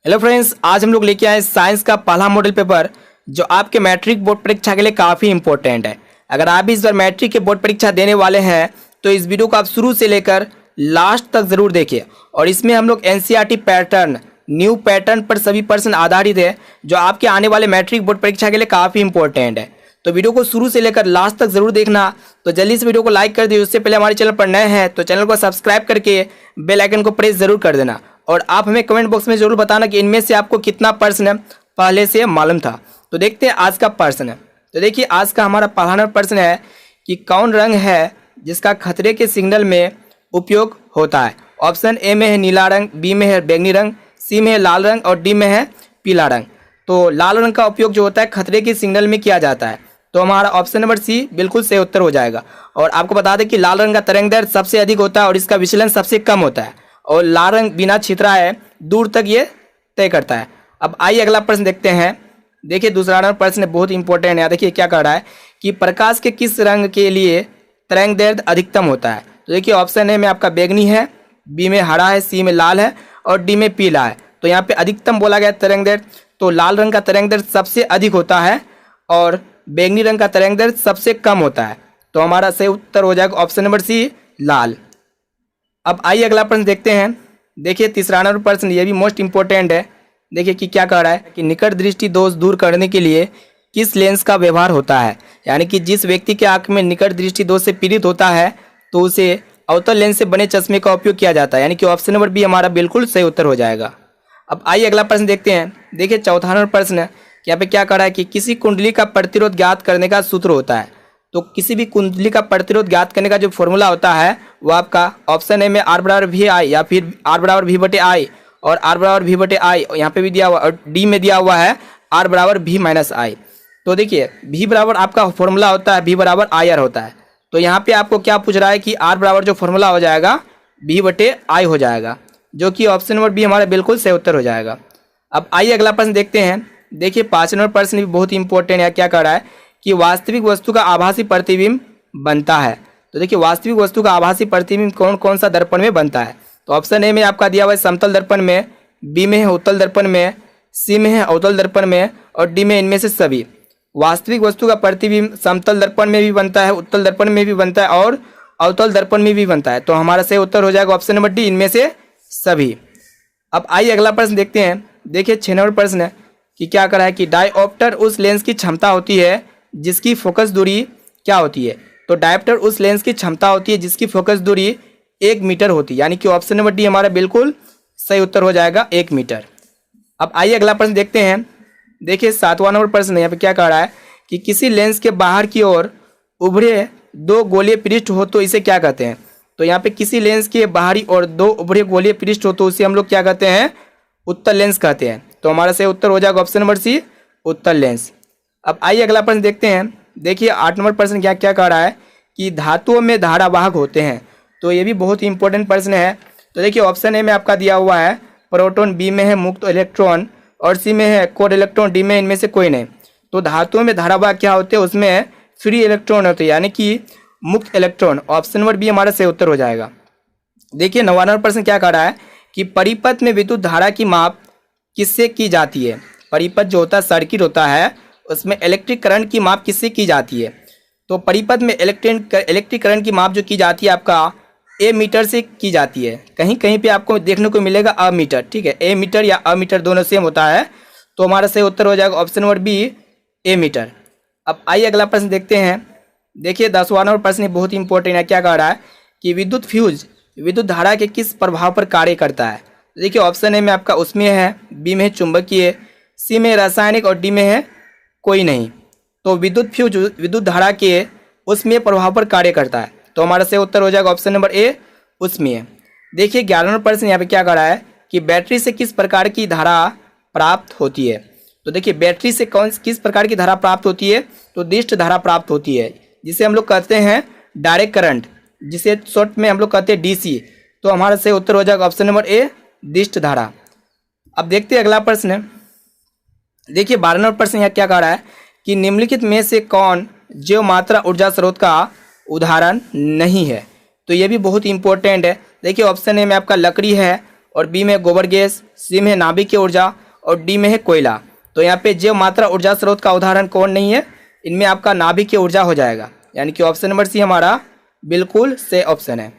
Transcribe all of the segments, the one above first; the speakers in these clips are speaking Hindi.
हेलो फ्रेंड्स, आज हम लोग लेके आए साइंस का पहला मॉडल पेपर जो आपके मैट्रिक बोर्ड परीक्षा के लिए काफ़ी इंपॉर्टेंट है। अगर आप इस बार मैट्रिक के बोर्ड परीक्षा देने वाले हैं तो इस वीडियो को आप शुरू से लेकर लास्ट तक ज़रूर देखिए। और इसमें हम लोग एनसीईआरटी पैटर्न, न्यू पैटर्न पर सभी प्रश्न आधारित है जो आपके आने वाले मैट्रिक बोर्ड परीक्षा के लिए काफ़ी इंपॉर्टेंट है। तो वीडियो को शुरू से लेकर लास्ट तक जरूर देखना। तो जल्दी से वीडियो को लाइक कर दिए। उससे पहले हमारे चैनल पर नए हैं तो चैनल को सब्सक्राइब करके बेल आइकन को प्रेस जरूर कर देना। और आप हमें कमेंट बॉक्स में जरूर बताना कि इनमें से आपको कितना प्रश्न पहले से मालूम था। तो देखते हैं आज का प्रश्न। तो देखिए आज का हमारा पहला प्रश्न है कि कौन रंग है जिसका खतरे के सिग्नल में उपयोग होता है। ऑप्शन ए में है नीला रंग, बी में है बैंगनी रंग, सी में है लाल रंग और डी में है पीला रंग। तो लाल रंग का उपयोग जो होता है खतरे के सिग्नल में किया जाता है। तो हमारा ऑप्शन नंबर सी बिल्कुल सही उत्तर हो जाएगा। और आपको बता दें कि लाल रंग का तरंग दैर्ध्य सबसे अधिक होता है और इसका विचलन सबसे कम होता है। और लाल रंग बिना छितराए दूर तक ये तय करता है। अब आइए अगला प्रश्न देखते हैं। देखिए दूसरा प्रश्न बहुत इंपॉर्टेंट है। देखिए क्या कह रहा है कि प्रकाश के किस रंग के लिए तरंग दैर्ध्य अधिकतम होता है। तो देखिए ऑप्शन ए में आपका बैंगनी है, बी में हरा है, सी में लाल है और डी में पीला है। तो यहाँ पे अधिकतम बोला गया तरंग दैर्ध्य, तो लाल रंग का तरंग दैर्ध्य सबसे अधिक होता है और बैंगनी रंग का तरंग दैर्ध्य सबसे कम होता है। तो हमारा सही उत्तर हो जाएगा ऑप्शन नंबर सी, लाल। अब आइए अगला प्रश्न देखते हैं। देखिए तीसरा नंबर प्रश्न, ये भी मोस्ट इंपॉर्टेंट है। देखिए कि क्या कह रहा है कि निकट दृष्टि दोष दूर करने के लिए किस लेंस का व्यवहार होता है। यानी कि जिस व्यक्ति के आंख में निकट दृष्टि दोष से पीड़ित होता है तो उसे अवतल लेंस से बने चश्मे का उपयोग किया जाता है। यानी कि ऑप्शन नंबर बी हमारा बिल्कुल सही उत्तर हो जाएगा। अब आइए अगला प्रश्न देखते हैं। देखिए चौथा नंबर प्रश्न, यहाँ पे क्या कह रहा है कि किसी कुंडली का प्रतिरोध ज्ञात करने का सूत्र होता है। तो किसी भी कुंडली का प्रतिरोध ज्ञात करने का जो फॉर्मूला होता है वो आपका ऑप्शन ए में आर बराबर वी आई या फिर आर बराबर वी बटे आई और आर बराबर वी बटे आई यहाँ पे भी दिया हुआ और डी में दिया हुआ है आर बराबर वी माइनस आई। तो देखिए वी बराबर आपका फॉर्मूला होता है वी बराबर आई आर होता है। तो यहाँ पे आपको क्या पूछ रहा है कि आर बराबर जो फॉर्मूला हो जाएगा वी बटे आई हो जाएगा, जो कि ऑप्शन नंबर बी हमारा बिल्कुल सही उत्तर हो जाएगा। अब आइए अगला प्रश्न देखते हैं। देखिए 5 नंबर प्रश्न भी बहुत इंपॉर्टेंट है। क्या कह रहा है कि वास्तविक वस्तु का आभासी प्रतिबिंब बनता है। तो देखिए वास्तविक वस्तु का आभासी प्रतिबिंब कौन कौन सा दर्पण में बनता है। तो ऑप्शन ए में आपका दिया हुआ है समतल दर्पण में, बी में है उत्तल दर्पण में, सी में है अवतल दर्पण में और डी में इनमें से सभी। वास्तविक वस्तु का प्रतिबिंब समतल दर्पण में भी बनता है, उत्तल दर्पण में भी बनता है और अवतल दर्पण में भी बनता है। तो हमारा सही उत्तर हो जाएगा ऑप्शन नंबर डी, इनमें से सभी। अब आइए अगला प्रश्न देखते हैं। देखिए 6 नंबर प्रश्न है कि क्या करा है कि डायऑप्टर उस लेंस की क्षमता होती है जिसकी फोकस दूरी क्या होती है। तो डायऑप्टर उस लेंस की क्षमता होती है जिसकी फोकस दूरी 1 मीटर होती है। यानी कि ऑप्शन नंबर डी हमारा बिल्कुल सही उत्तर हो जाएगा 1 मीटर। अब आइए अगला प्रश्न देखते हैं। देखिए 7वां नंबर प्रश्न यहाँ पे क्या कह रहा है कि किसी लेंस के बाहर की ओर उभरे 2 गोलीय पृष्ठ हो तो इसे क्या कहते हैं। तो यहाँ पे किसी लेंस के बाहरी ओर 2 उभरे गोलीय पृष्ठ हो तो उसे हम लोग क्या कहते हैं, उत्तल लेंस कहते हैं। तो हमारा सही उत्तर हो जाएगा ऑप्शन नंबर सी, उत्तल लेंस। अब आइए अगला प्रश्न देखते हैं। देखिए 8 नंबर प्रश्न क्या क्या कह रहा है कि धातुओं में धारावाहक होते हैं। तो ये भी बहुत ही इंपॉर्टेंट प्रश्न है। तो देखिए ऑप्शन ए में आपका दिया हुआ है प्रोटॉन, बी में है मुक्त इलेक्ट्रॉन और सी में है कोड इलेक्ट्रॉन, डी में इनमें से कोई नहीं। तो धातुओं में धारावाहक क्या होते हैं, उसमें फ्री इलेक्ट्रॉन होते हैं यानी कि मुक्त इलेक्ट्रॉन। ऑप्शन नंबर बी हमारा सही उत्तर हो जाएगा। देखिए 9वां नंबर प्रश्न क्या कह रहा है कि परिपथ में विद्युत धारा की माप किससे की जाती है। परिपथ जो होता है सर्किट होता है उसमें इलेक्ट्रिक करंट की माप किससे की जाती है। तो परिपथ में इलेक्ट्रिक करंट की माप जो की जाती है आपका ए मीटर से की जाती है। कहीं कहीं पे आपको देखने को मिलेगा अमीटर, ठीक है, ए मीटर या अमीटर दोनों सेम होता है। तो हमारा सही उत्तर हो जाएगा ऑप्शन नंबर बी, ए मीटर। अब आइए अगला प्रश्न देखते हैं। देखिए 10वां नंबर प्रश्न बहुत इंपॉर्टेंट है। क्या कह रहा है कि विद्युत फ्यूज विद्युत धारा के किस प्रभाव पर कार्य करता है। देखिए ऑप्शन ए में आपका उसमें है, बी में चुंबकीय, सी में रासायनिक और डी में है कोई नहीं। तो विद्युत फ्यूज विद्युत धारा के उसमें प्रभाव पर कार्य करता है। तो हमारा सही उत्तर हो जाएगा ऑप्शन नंबर ए, उसमें। देखिए 11वां नंबर प्रश्न यहाँ पे क्या कह रहा है कि बैटरी से किस प्रकार की धारा प्राप्त होती है। तो देखिए बैटरी से किस प्रकार की धारा प्राप्त होती है, तो दिष्ट धारा प्राप्त होती है जिसे हम लोग कहते हैं डायरेक्ट करंट, जिसे शॉर्ट में हम लोग कहते हैं डीसी। तो हमारा सही उत्तर हो जाएगा ऑप्शन नंबर ए, दिष्ट धारा। अब देखते हैं अगला प्रश्न। देखिए 12 नंबर प्रश्न यहाँ क्या कह रहा है कि निम्नलिखित में से कौन जैव मात्रा ऊर्जा स्रोत का उदाहरण नहीं है। तो ये भी बहुत इंपॉर्टेंट है। देखिए ऑप्शन ए में आपका लकड़ी है और बी में गोबर गैस, सी में नाभिकीय ऊर्जा और डी में है कोयला। तो यहाँ पे जैव मात्रा ऊर्जा स्रोत का उदाहरण कौन नहीं है, इनमें आपका नाभिकीय ऊर्जा हो जाएगा, यानी कि ऑप्शन नंबर सी हमारा बिल्कुल सही ऑप्शन है।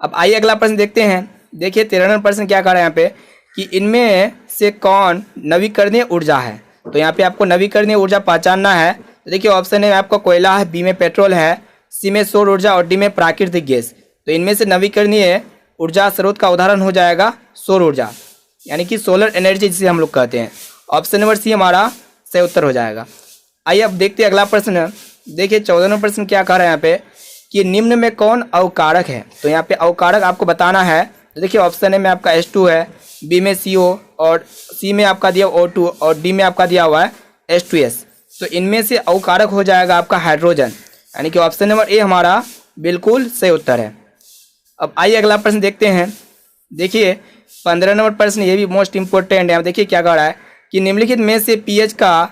अब आइए अगला प्रश्न देखते हैं। देखिए 13वां प्रश्न क्या कह रहा है यहाँ पे कि इनमें से कौन नवीकरणीय ऊर्जा है। तो यहाँ पे आपको नवीकरणीय ऊर्जा पहचानना है। तो देखिए ऑप्शन ए में आपका कोयला है, बी में पेट्रोल है, सी में सौर ऊर्जा और डी में प्राकृतिक गैस। तो इनमें से नवीकरणीय ऊर्जा स्रोत का उदाहरण हो जाएगा सौर ऊर्जा, यानी कि सोलर एनर्जी जिसे हम लोग कहते हैं। ऑप्शन नंबर सी हमारा सही उत्तर हो जाएगा। आइए अब देखते हैं अगला प्रश्न। देखिए 14वां प्रश्न क्या कह रहा है यहाँ पे कि निम्न में कौन अवकारक है। तो यहाँ पे अवकारक आपको बताना है। तो देखिए ऑप्शन ए में आपका H2 है, बी में CO और सी में आपका दिया O2 और डी में आपका दिया हुआ है H2S। तो इनमें से अवकारक हो जाएगा आपका हाइड्रोजन, यानी कि ऑप्शन नंबर ए हमारा बिल्कुल सही उत्तर है। अब आइए अगला प्रश्न देखते हैं। देखिए 15 नंबर प्रश्न, ये भी मोस्ट इंपॉर्टेंट है। अब देखिए क्या कह रहा है कि निम्नलिखित में से पीएच का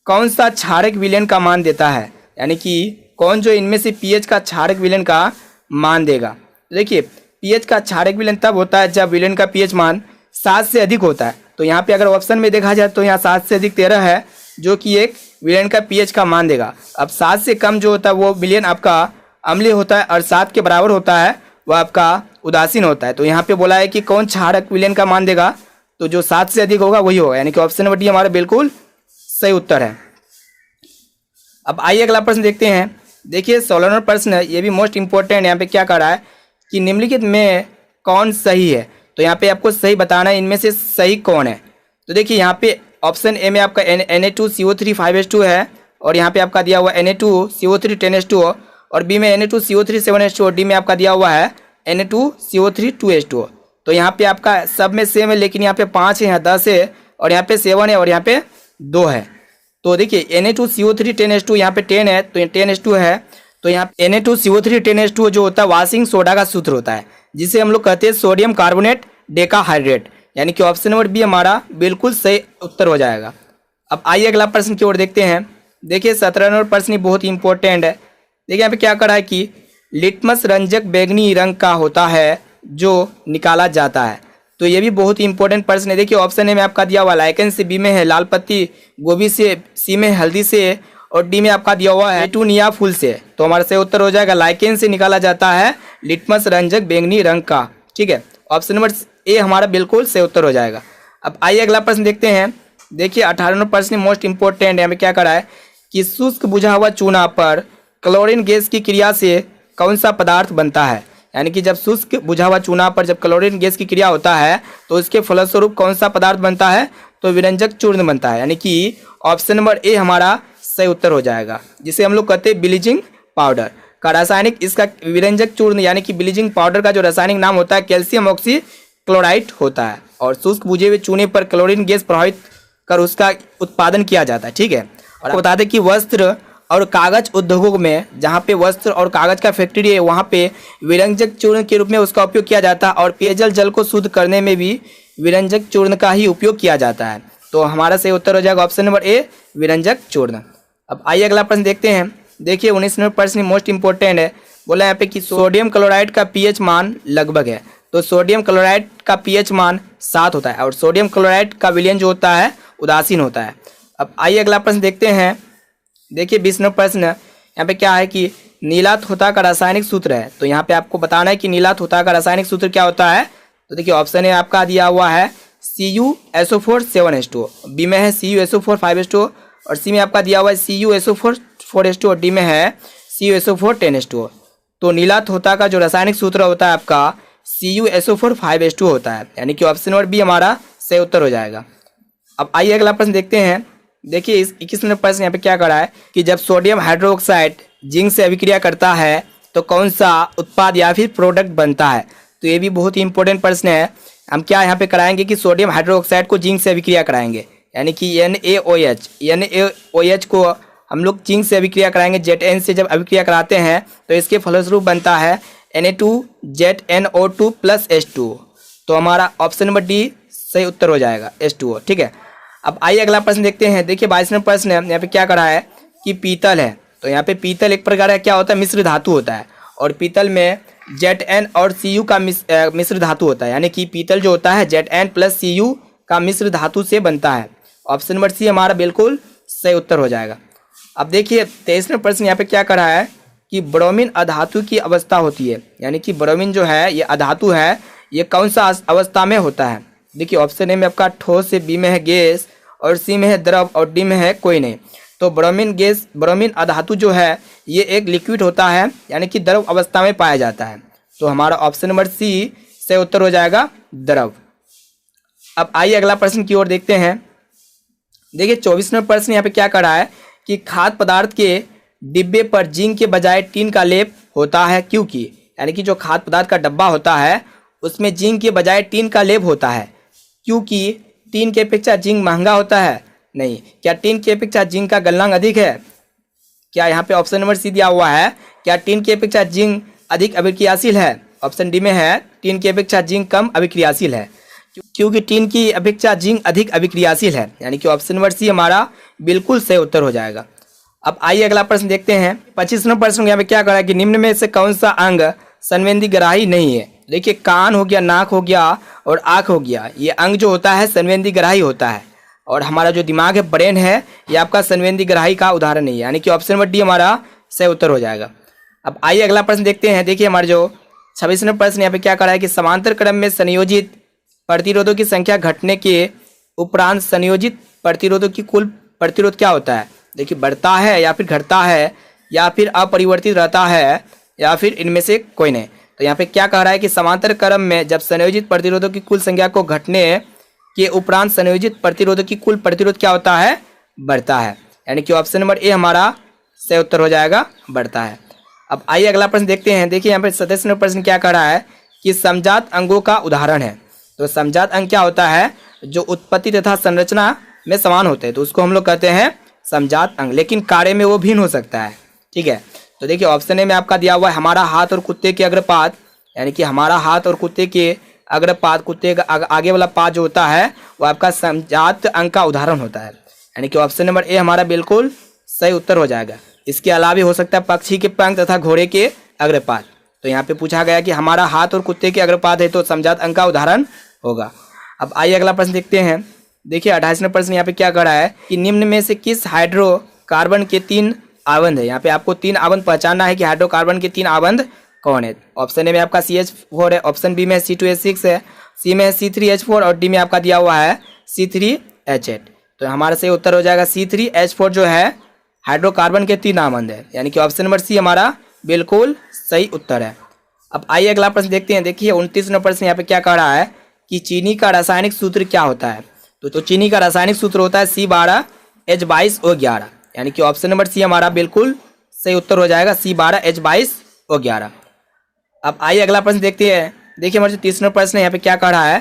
कौन सा क्षारक विलयन का मान देता है, यानी कि कौन जो इनमें से पीएच का क्षारक विलयन का मान देगा। देखिए पीएच का क्षारक विलयन तब होता है जब विलयन का पीएच मान 7 से अधिक होता है। तो यहाँ पे अगर ऑप्शन में देखा जाए तो यहाँ 7 से अधिक 13 है, जो कि एक विलयन का पीएच का मान देगा। अब 7 से कम जो होता है वो विलयन आपका अम्लीय होता है और 7 के बराबर होता है वह आपका उदासीन होता है। तो यहाँ पे बोला है कि कौन क्षारक विलयन का मान देगा, तो जो 7 से अधिक होगा वही होगा, यानी कि ऑप्शन नंबर डी हमारा बिल्कुल सही उत्तर है। अब आइए अगला प्रश्न देखते हैं। देखिए 16वां प्रश्न है, ये भी मोस्ट इंपॉर्टेंट। यहाँ पे क्या कह रहा है कि निम्नलिखित में कौन सही है। तो यहाँ पे आपको सही बताना है इनमें से सही कौन है। तो देखिए यहाँ पे ऑप्शन ए में आपका Na2CO3 5H2 है और यहाँ पे आपका दिया हुआ Na2CO3 10H2 और बी में Na2CO3 7H2 और डी में आपका दिया हुआ है Na2CO3 2H2। तो यहाँ पे आपका सब में सेम है, लेकिन यहाँ पे 5 है, यहाँ 10 है और यहाँ पे 7 है और यहाँ पे 2 है। तो देखिए Na2CO3 10H2 यहाँ पे 10 है तो 10H2 है। तो यहाँ Na2CO3 10H2 जो होता है वाशिंग सोडा का सूत्र होता है, जिसे हम लोग कहते हैं सोडियम कार्बोनेट डेकाहाइड्रेट, यानी कि ऑप्शन नंबर बी हमारा बिल्कुल सही उत्तर हो जाएगा। अब आइए अगला प्रश्न की ओर देखते हैं। देखिए 17वां नंबर प्रश्न बहुत ही इंपॉर्टेंट है। देखिए यहाँ पे क्या करा है कि लिटमस रंजक बैंगनी रंग का होता है जो निकाला जाता है। तो ये भी बहुत ही इंपॉर्टेंट प्रश्न है। देखिए ऑप्शन ए में आपका दिया हुआ लाइकन से, बी में है लाल पत्ती गोभी से, सी में हल्दी से और डी में आपका दिया हुआ है पेटूनिया फूल से। तो हमारा सही उत्तर हो जाएगा लाइकेन से निकाला जाता है लिटमस रंजक बैंगनी रंग का। ठीक है, ऑप्शन नंबर ए हमारा बिल्कुल सही उत्तर हो जाएगा। अब आइए अगला प्रश्न देखते हैं। देखिए 18वां प्रश्न मोस्ट इंपॉर्टेंट है। हमें क्या करा है कि शुष्क बुझा हुआ चूना पर क्लोरीन गैस की क्रिया से कौन सा पदार्थ बनता है, यानी कि जब शुष्क बुझा हुआ चूना पर जब क्लोरीन गैस की क्रिया होता है तो इसके फलस्वरूप कौन सा पदार्थ बनता है, तो विरंजक चूर्ण बनता है, यानी कि ऑप्शन नंबर ए हमारा सही उत्तर हो जाएगा, जिसे हम लोग कहते हैं ब्लीचिंग पाउडर का रासायनिक। इसका विरंजक चूर्ण यानी कि ब्लीचिंग पाउडर का जो रासायनिक नाम होता है कैल्शियम ऑक्सी क्लोराइड होता है और शुष्क बुझे हुए चूने पर क्लोरीन गैस प्रभावित कर उसका उत्पादन किया जाता है। ठीक है, और आपको बता दें कि वस्त्र और कागज उद्योगों में, जहाँ पे वस्त्र और कागज का फैक्ट्री है, वहाँ पे विरंजक चूर्ण के रूप में उसका उपयोग किया जाता है और पेयजल जल को शुद्ध करने में भी विरंजक चूर्ण का ही उपयोग किया जाता है। तो हमारा सही उत्तर हो जाएगा ऑप्शन नंबर ए विरंजक चूर्ण। अब आइए अगला प्रश्न देखते हैं। देखिए 19 नंबर प्रश्न मोस्ट इंपॉर्टेंट है। बोला यहाँ पे कि सोडियम क्लोराइड का पीएच मान लगभग है। तो सोडियम क्लोराइड का पीएच मान 7 होता है और सोडियम क्लोराइड का विलयन जो होता है उदासीन होता है। अब आइए अगला प्रश्न देखते हैं। देखिए 20 नंबर प्रश्न यहाँ पे क्या है कि नीला थोथा का रासायनिक सूत्र है। तो यहाँ पे आपको बताना है कि नीला थोथा का रासायनिक सूत्र क्या होता है। तो देखिए ऑप्शन ए आपका दिया हुआ है CuSO4 7H2, बी में है CuSO4 5H2 और सी में आपका दिया हुआ है CuSO4 4H2 और डी में है CuSO4 10H2। तो नीला थोथा का जो रासायनिक सूत्र होता है आपका CuSO4 5H2 होता है, यानी कि ऑप्शन नंबर बी हमारा सही उत्तर हो जाएगा। अब आइए अगला प्रश्न देखते हैं। देखिए इस 21 नंबर प्रश्न यहाँ पे क्या करा है कि जब सोडियम हाइड्रोक्साइड जिंक से अभिक्रिया करता है तो कौन सा उत्पाद या फिर प्रोडक्ट बनता है। तो ये भी बहुत ही इंपॉर्टेंट प्रश्न है। हम क्या यहाँ पे कराएंगे कि सोडियम हाइड्रोक्साइड को जिंक से अभिक्रिया कराएंगे, यानी कि NaOH को हम लोग जिंक से अभिक्रिया कराएंगे। ZN से जब अभिक्रिया कराते हैं तो इसके फलस्वरूप बनता है Na2ZNO2 + H2। तो हमारा ऑप्शन नंबर डी सही उत्तर हो जाएगा H2O। ठीक है, अब आइए अगला प्रश्न देखते हैं। देखिए 22 नंबर प्रश्न है। यहाँ पे क्या करा है कि पीतल है। तो यहाँ पे पीतल एक प्रकार का क्या होता है, मिश्र धातु होता है और पीतल में Zn और Cu का मिश्र धातु होता है, यानी कि पीतल जो होता है Zn प्लस Cu का मिश्र धातु से बनता है। ऑप्शन नंबर सी हमारा बिल्कुल सही उत्तर हो जाएगा। अब देखिए 23वें प्रश्न यहाँ पे क्या करा है कि ब्रोमीन अधातु की अवस्था होती है, यानी कि ब्रोमीन जो है ये अधातु है, ये कौन सा अवस्था में होता है। देखिए ऑप्शन ए में आपका ठोस है, बी में है गैस और सी में है द्रव और डी में है कोई नहीं। तो ब्रोमीन अधातु जो है ये एक लिक्विड होता है, यानी कि द्रव अवस्था में पाया जाता है। तो हमारा ऑप्शन नंबर सी से उत्तर हो जाएगा द्रव। अब आइए अगला प्रश्न की ओर देखते हैं। देखिए 24वें प्रश्न यहाँ पे क्या कर रहा है कि खाद्य पदार्थ के डिब्बे पर जिंक के बजाय टीन का लेप होता है क्योंकि, यानी कि जो खाद्य पदार्थ का डब्बा होता है उसमें जिंक के बजाय टीन का लेप होता है क्योंकि टीन के अपेक्षा जिंक महंगा होता है। नहीं, क्या टीन की अपेक्षा जिंक का गलनांक अधिक है? क्या यहाँ पे ऑप्शन नंबर सी दिया हुआ है, क्या टीन की अपेक्षा जिंक अधिक अभिक्रियाशील है? ऑप्शन डी में है टीन की अपेक्षा जिंक कम अभिक्रियाशील है, क्योंकि टीन की अपेक्षा जिंक अधिक अभिक्रियाशील है, यानी कि ऑप्शन नंबर सी हमारा बिल्कुल सही उत्तर हो जाएगा। अब आइए अगला प्रश्न देखते हैं। 25वें प्रश्न यहाँ पे क्या करा है कि निम्न में से कौन सा अंग संवेदीग्राही नहीं है। देखिए कान हो गया, नाक हो गया और आँख हो गया, ये अंग जो होता है संवेदीग्राही होता है। और हमारा जो दिमाग है, ब्रेन है, ये आपका संवेदीग्राही का उदाहरण नहीं है, यानी कि ऑप्शन नंबर डी हमारा सही उत्तर हो जाएगा। अब आइए अगला प्रश्न देखते हैं। देखिए हमारे जो 26वें प्रश्न यहाँ पे क्या करा है कि समांतर क्रम में संयोजित प्रतिरोधों की संख्या घटने के उपरांत संयोजित प्रतिरोधों की कुल प्रतिरोध क्या होता है। देखिए बढ़ता है या फिर घटता है या फिर अपरिवर्तित रहता है या फिर इनमें से कोई नहीं। तो यहाँ पे क्या कह रहा है कि समांतर क्रम में जब संयोजित प्रतिरोधों की कुल संख्या को घटने के उपरांत संयोजित प्रतिरोधों की कुल प्रतिरोध क्या होता है, बढ़ता है, यानी कि ऑप्शन नंबर ए हमारा सही उत्तर हो जाएगा, बढ़ता है। अब आइए अगला प्रश्न देखते हैं। देखिए यहाँ पे 27वां प्रश्न क्या कह रहा है कि समजात अंगों का उदाहरण है। तो समजात अंग क्या होता है, जो उत्पत्ति तथा संरचना में समान होते हैं, तो उसको हम लोग कहते हैं समजात अंग, लेकिन कार्य में वो भिन्न हो सकता है। ठीक है, तो देखिए ऑप्शन ए में आपका दिया हुआ है हमारा हाथ और कुत्ते के अग्रपाद, यानी कि हमारा हाथ और कुत्ते के अग्रपाद, कुत्ते का आगे वाला पाद जो होता है वो आपका समजात अंग का उदाहरण होता है, यानी कि ऑप्शन नंबर ए हमारा बिल्कुल सही उत्तर हो जाएगा। इसके अलावा हो सकता है पक्षी के पंख तथा घोड़े के अग्रपाद। तो यहाँ पे पूछा गया कि हमारा हाथ और कुत्ते के अग्रपाद है, तो समजात अंग का उदाहरण होगा। अब आइए अगला प्रश्न देखते हैं। देखिए 28वां प्रश्न यहाँ पे क्या कर रहा है कि निम्न में से किस हाइड्रोकार्बन के 3 आबंध है। यहाँ पे आपको 3 आबंध पहचानना है कि हाइड्रोकार्बन के 3 आबंध कौन है। ऑप्शन ए में आपका CH4 है, ऑप्शन बी में C2H6 है, सी में C3H4 और डी में आपका दिया हुआ है C3H8। तो हमारा सही उत्तर हो जाएगा C3H4 जो है हाइड्रोकार्बन के 3 आबंध है, यानी कि ऑप्शन नंबर सी हमारा बिल्कुल सही उत्तर है। अब आइए अगला प्रश्न देखते हैं। देखिए 29वां प्रश्न यहाँ पे क्या कह रहा है कि चीनी का रासायनिक सूत्र क्या होता है। तो चीनी का रासायनिक सूत्र होता है C12H22O11, यानी कि ऑप्शन नंबर सी हमारा बिल्कुल सही उत्तर हो जाएगा C12H22O11। अब आइए अगला प्रश्न देखते हैं। देखिए हमारे 30वां प्रश्न यहाँ पे क्या कह रहा है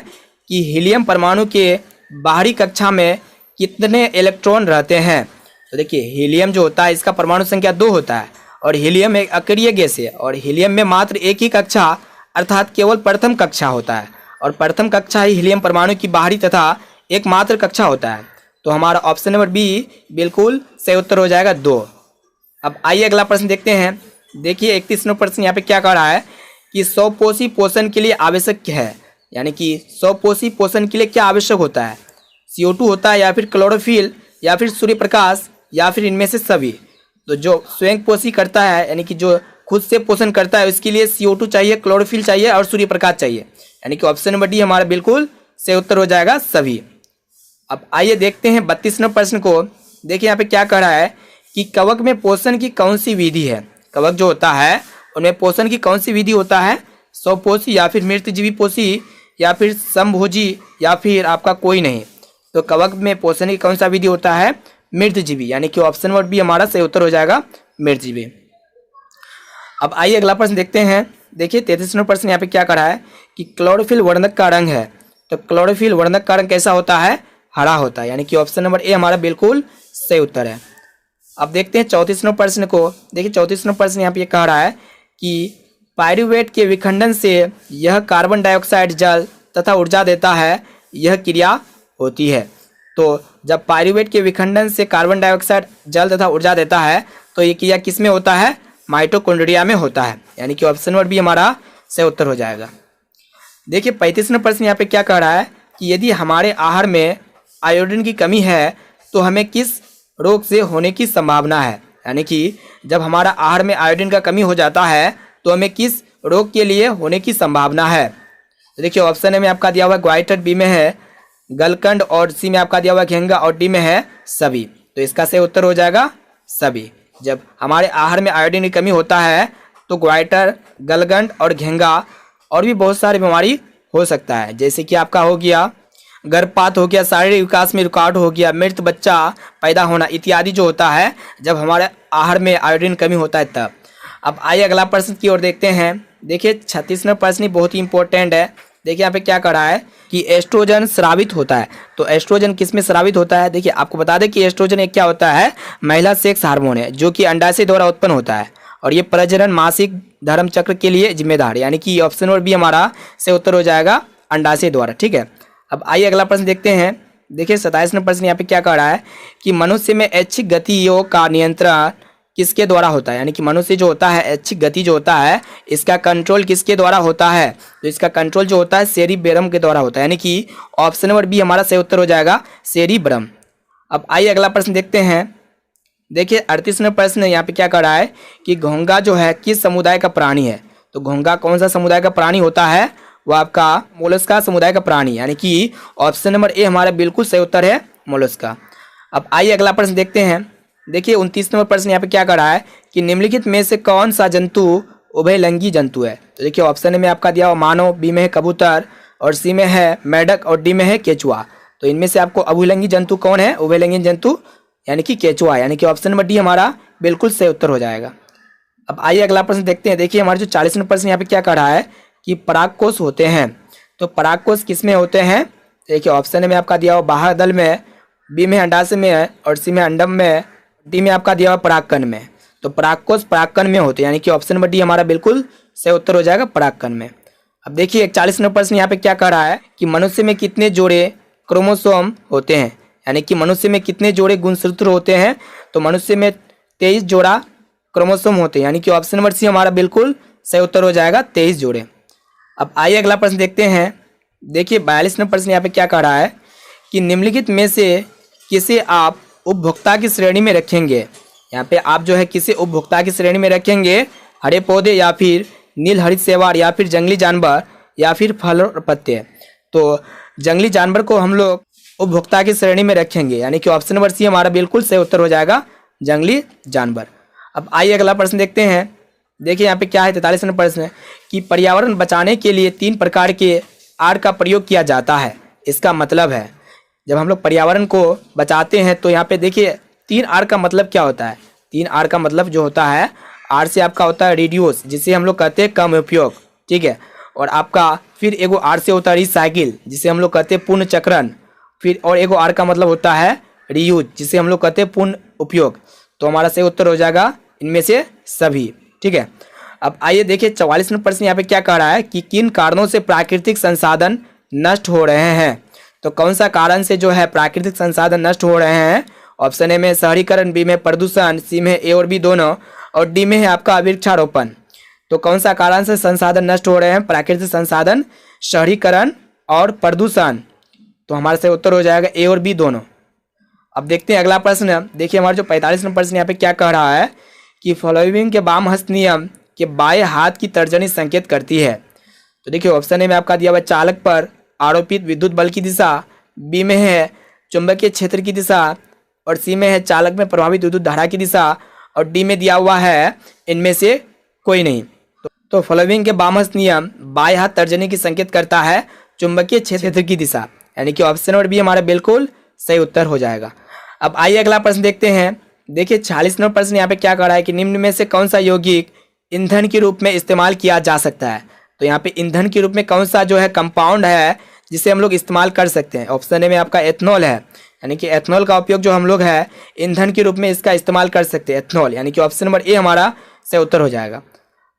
कि हीलियम परमाणु के बाहरी कक्षा में कितने इलेक्ट्रॉन रहते हैं। तो देखिए हीलियम जो होता है इसका परमाणु संख्या 2 होता है और हीलियम एक अक्रिय गैस है और हीलियम में मात्र एक ही कक्षा अर्थात केवल प्रथम कक्षा होता है और प्रथम कक्षा ही हीलियम परमाणु की बाहरी तथा एकमात्र कक्षा होता है। तो हमारा ऑप्शन नंबर बी बिल्कुल सही उत्तर हो जाएगा 2। अब आइए अगला प्रश्न देखते हैं। देखिए 31वां प्रश्न यहाँ पे क्या कह रहा है कि स्वपोषी पोषण के लिए आवश्यक है, यानी कि स्वपोषी पोषण के लिए क्या आवश्यक होता है। CO2 होता है या फिर क्लोरोफिल या फिर सूर्य प्रकाश या फिर इनमें से सभी। तो जो स्वयं पोषी करता है यानी कि जो खुद से पोषण करता है उसके लिए CO2 चाहिए, क्लोरोफिल चाहिए और सूर्य प्रकाश चाहिए, यानी कि ऑप्शन नंबर डी हमारा बिल्कुल सही उत्तर हो जाएगा सभी। अब आइए देखते हैं 32वें प्रश्न को। देखिए यहाँ पे क्या कह रहा है कि कवक में पोषण की कौन सी विधि है। कवक जो होता है उनमें पोषण की कौन सी विधि होता है, स्वपोषी या फिर मृतजीवी पोषी या फिर समभोजी या फिर आपका कोई नहीं। तो कवक में पोषण की कौन सा विधि होता है, मृतजीवी, यानी कि ऑप्शन नंबर बी हमारा सही उत्तर हो जाएगा मृतजीवी। अब आइए अगला प्रश्न देखते हैं। देखिए 33वां प्रश्न यहाँ पे क्या करा है कि क्लोरोफिल वर्णक का रंग है। तो क्लोरोफिल वर्णक का रंग कैसा होता है, हरा होता है, यानी कि ऑप्शन नंबर ए हमारा बिल्कुल सही उत्तर है। अब देखते हैं 34वां प्रश्न को। देखिए 34वां प्रश्न यहाँ पे कह रहा है कि पायरुवेट के विखंडन से यह कार्बन डाइऑक्साइड जल तथा ऊर्जा देता है, यह क्रिया होती है। तो जब पायरुवेट के विखंडन से कार्बन डाइऑक्साइड जल तथा ऊर्जा देता है तो ये क्रिया किस में होता है, माइटोकॉन्ड्रिया में होता है, यानी कि ऑप्शन नंबर बी हमारा सही उत्तर हो जाएगा। देखिए 35वां प्रश्न यहाँ पे क्या कह रहा है कि यदि हमारे आहार में आयोडीन की कमी है तो हमें किस रोग से होने की संभावना है। यानी कि जब हमारा आहार में आयोडीन का कमी हो जाता है तो हमें किस रोग के लिए होने की संभावना है। तो देखिए ऑप्शन ए में आपका दिया हुआ ग्वाइटर, बी में है गलकंड और सी में आपका दिया हुआ घेंगा और डी में है सभी। तो इसका सही उत्तर हो जाएगा सभी। जब हमारे आहार में आयोडीन की कमी होता है तो ग्वाइटर, गलगंड और घेंगा और भी बहुत सारी बीमारी हो सकता है, जैसे कि आपका हो गया गर्भपात हो गया, शारीरिक विकास में रुकावट हो गया, मृत बच्चा पैदा होना इत्यादि जो होता है जब हमारे आहार में आयोडीन कमी होता है तब। अब आइए अगला प्रश्न की ओर देखते हैं। देखिए 36वां प्रश्न बहुत ही इंपॉर्टेंट है। देखिए यहाँ पे क्या कर रहा है कि एस्ट्रोजन स्रावित होता है। तो एस्ट्रोजन किस में स्रावित होता है। देखिए आपको बता दें कि एस्ट्रोजन एक क्या होता है, महिला सेक्स हार्मोन है जो कि अंडाशय द्वारा उत्पन्न होता है और ये प्रजनन मासिक धर्म चक्र के लिए जिम्मेदार है। यानी कि ऑप्शन और बी हमारा सही उत्तर हो जाएगा अंडाशय द्वारा। ठीक है, अब आइए अगला प्रश्न देखते हैं। देखिए 27वां प्रश्न यहाँ पे क्या कह रहा है कि मनुष्य में ऐच्छिक गतियों का नियंत्रण किसके द्वारा होता है। यानी कि मनुष्य जो होता है ऐच्छिक गति जो होता है इसका कंट्रोल किसके द्वारा होता है। तो इसका कंट्रोल जो होता है सेरिबेरम के द्वारा होता है। यानी कि ऑप्शन नंबर बी हमारा सही उत्तर हो जाएगा सेरिब्रम। अब आइए अगला प्रश्न देखते हैं। देखिए 38वां प्रश्न यहाँ पे क्या कह रहा है कि घोंघा जो है किस समुदाय का प्राणी है। तो घोंघा कौन सा समुदाय का प्राणी होता है, वो आपका मोलस्का समुदाय का प्राणी। यानी कि ऑप्शन नंबर ए हमारा बिल्कुल सही उत्तर है मोलस्का। अब आइए अगला प्रश्न देखते हैं। देखिए 29वां प्रश्न यहाँ पे क्या कर रहा है कि निम्नलिखित में से कौन सा जंतु उभयलिंगी जंतु है। तो देखिए ऑप्शन ए में आपका दिया हुआ मानव, बी में है कबूतर और सी में है मेढक और डी में है केचुआ। तो इनमें से आपको उभयलिंगी जंतु कौन है, उभयलिंगी जंतु यानी कि केचुआ। यानी कि ऑप्शन नंबर डी हमारा बिल्कुल सही उत्तर हो जाएगा। अब आइए अगला प्रश्न देखते हैं। देखिए हमारे जो 40वां प्रश्न यहाँ पे क्या कर रहा है कि परागकोश होते हैं। तो परागकोश किस में होते हैं। देखिए ऑप्शन में आपका दिया हुआ बाह्य दल में, बी में अंडाशय में है और सी में अंडम में, डी में आपका दिया हुआ परागकण में। तो परागकोश परागकण में होते हैं। यानी कि ऑप्शन नंबर डी हमारा बिल्कुल सही उत्तर हो जाएगा परागकण में। अब देखिए 41वां प्रश्न यहाँ पे क्या कह रहा है कि मनुष्य में कितने जोड़े क्रोमोसोम होते हैं। यानी कि मनुष्य में कितने जोड़े गुणसूत्र होते हैं। तो मनुष्य में 23 जोड़ा क्रोमोसोम होते हैं। यानी कि ऑप्शन नंबर सी हमारा बिल्कुल सही उत्तर हो जाएगा 23 जोड़े। अब आइए अगला प्रश्न देखते हैं। देखिए 42वां प्रश्न यहाँ पे क्या कह रहा है कि निम्नलिखित में से किसे आप उपभोक्ता की श्रेणी में रखेंगे। यहाँ पे आप जो है किसे उपभोक्ता की श्रेणी में रखेंगे, हरे पौधे या फिर नील हरित शैवाल या फिर जंगली जानवर या फिर फल और पत्ते। तो जंगली जानवर को हम लोग उपभोक्ता की श्रेणी में रखेंगे। यानी कि ऑप्शन नंबर सी हमारा बिल्कुल सही उत्तर हो जाएगा जंगली जानवर। अब आइए अगला प्रश्न देखते हैं। देखिए यहाँ पे क्या है 43वां प्रश्न कि पर्यावरण बचाने के लिए 3 प्रकार के आर का प्रयोग किया जाता है। इसका मतलब है जब हम लोग पर्यावरण को बचाते हैं तो यहाँ पे देखिए 3 आर का मतलब क्या होता है। 3 आर का मतलब जो होता है, आर से आपका होता है रिड्यूस जिसे हम लोग कहते हैं कम उपयोग, ठीक है। और आपका फिर एगो आर से होता है रिसाइकिल जिसे हम लोग कहते हैं पुनः चक्रण। फिर और एगो आर का मतलब होता है रीयूज जिसे हम लोग कहते हैं पुनः उपयोग। तो हमारा सही उत्तर हो जाएगा इनमें से सभी, ठीक है। अब आइए देखिए 44वां प्रश्न यहाँ पे क्या कह रहा है कि किन कारणों से प्राकृतिक संसाधन नष्ट हो रहे हैं। तो कौन सा कारण से जो है प्राकृतिक संसाधन नष्ट हो रहे हैं। ऑप्शन ए में शहरीकरण, बी में प्रदूषण, सी में ए और बी दोनों और डी में है आपका वृक्षारोपण। तो कौन सा कारण से संसाधन नष्ट हो रहे हैं, प्राकृतिक संसाधन, शहरीकरण और प्रदूषण। तो हमारा सही उत्तर हो जाएगा ए और बी दोनों। अब देखते हैं अगला प्रश्न। देखिए हमारा जो 45वां प्रश्न यहाँ पे क्या कह रहा है कि फॉलोइंग के वाम हस्त नियम के बाएं हाथ की तर्जनी संकेत करती है। तो देखिए ऑप्शन ए में आपका दिया हुआ चालक पर आरोपित विद्युत बल की दिशा, बी में है चुंबकीय क्षेत्र की दिशा और सी में है चालक में प्रभावित विद्युत धारा की दिशा और डी में दिया हुआ है इनमें से कोई नहीं। तो फॉलोइंग के वाम हस्त नियम बाएं हाथ तर्जनी की संकेत करता है चुंबकीय क्षेत्र की दिशा। यानी कि ऑप्शन नंबर बी हमारा बिल्कुल सही उत्तर हो जाएगा। अब आइए अगला प्रश्न देखते हैं। देखिए 46वां प्रश्न यहाँ पे क्या कर रहा है कि निम्न में से कौन सा यौगिक ईंधन के रूप में इस्तेमाल किया जा सकता है। तो यहाँ पे ईंधन के रूप में कौन सा जो है कंपाउंड है जिसे हम लोग इस्तेमाल कर सकते हैं। ऑप्शन ए में आपका एथनॉल है। यानी कि एथनॉल का उपयोग जो हम लोग है ईंधन के रूप में इसका इस्तेमाल कर सकते हैं, एथनॉल। यानी कि ऑप्शन नंबर ए हमारा सही उत्तर हो जाएगा।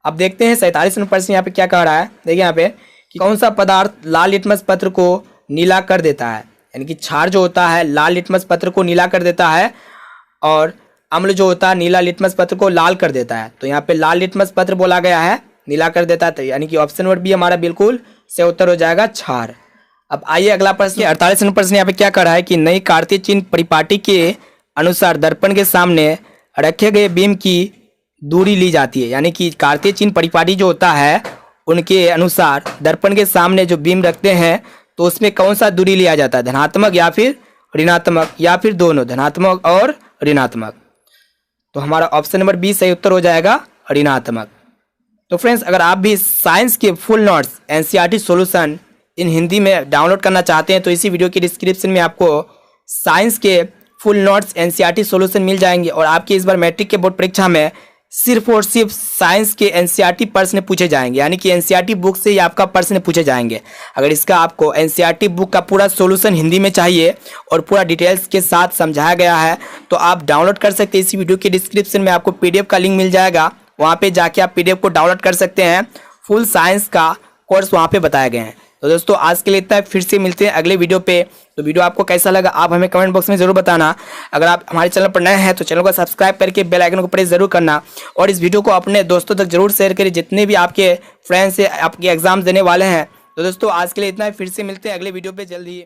अब देखते हैं 47वां प्रश्न यहाँ पे क्या कह रहा है। देखिए यहाँ पे कि कौन सा पदार्थ लाल लिटमस पत्र को नीला कर देता है। यानी कि क्षार जो होता है लाल लिटमस पत्र को नीला कर देता है और अम्ल जो होता है नीला लिटमस पत्र को लाल कर देता है। तो यहाँ पे लाल लिटमस पत्र बोला गया है नीला कर देता है, यानी कि ऑप्शन नंबर बी हमारा बिल्कुल सही उत्तर हो जाएगा क्षार। अब आइए अगला प्रश्न, 48 नंबर प्रश्न यहाँ पे क्या कर रहा है कि नई कार्तीय चिन्ह परिपाटी के अनुसार दर्पण के सामने रखे गए बीम की दूरी ली जाती है। यानी कि कार्तीय चिन्ह परिपाटी जो होता है उनके अनुसार दर्पण के सामने जो बीम रखते हैं तो उसमें कौन सा दूरी लिया जाता है, धनात्मक या फिर ऋणात्मक या फिर दोनों, धनात्मक और ऋणात्मक। तो हमारा ऑप्शन नंबर बी सही उत्तर हो जाएगा ऋणात्मक। तो फ्रेंड्स, अगर आप भी साइंस के full notes NCERT solution in Hindi में डाउनलोड करना चाहते हैं तो इसी वीडियो के डिस्क्रिप्शन में आपको साइंस के फुल नोट्स एनसीईआरटी सॉल्यूशन मिल जाएंगे। और आपके इस बार मैट्रिक के बोर्ड परीक्षा में सिर्फ और सिर्फ साइंस के एनसीईआरटी प्रश्न पूछे जाएंगे, यानी कि एनसीईआरटी बुक से ही आपका प्रश्न पूछे जाएंगे। अगर इसका आपको एनसीईआरटी बुक का पूरा सॉल्यूशन हिंदी में चाहिए और पूरा डिटेल्स के साथ समझाया गया है तो आप डाउनलोड कर सकते हैं। इसी वीडियो के डिस्क्रिप्शन में आपको पीडीएफ का लिंक मिल जाएगा, वहाँ पे जाके आप पीडीएफ को डाउनलोड कर सकते हैं। फुल साइंस का कोर्स वहाँ पे बताए गए हैं। तो दोस्तों आज के लिए इतना है, फिर से मिलते हैं अगले वीडियो पे। तो वीडियो आपको कैसा लगा आप हमें कमेंट बॉक्स में जरूर बताना। अगर आप हमारे चैनल पर नए हैं तो चैनल को सब्सक्राइब करके बेल आइकन को प्रेस जरूर करना और इस वीडियो को अपने दोस्तों तक जरूर शेयर करिए जितने भी आपके फ्रेंड्स आपके एग्जाम देने वाले हैं। तो दोस्तों आज के लिए इतना है, फिर से मिलते हैं अगले वीडियो पे जल्द ही।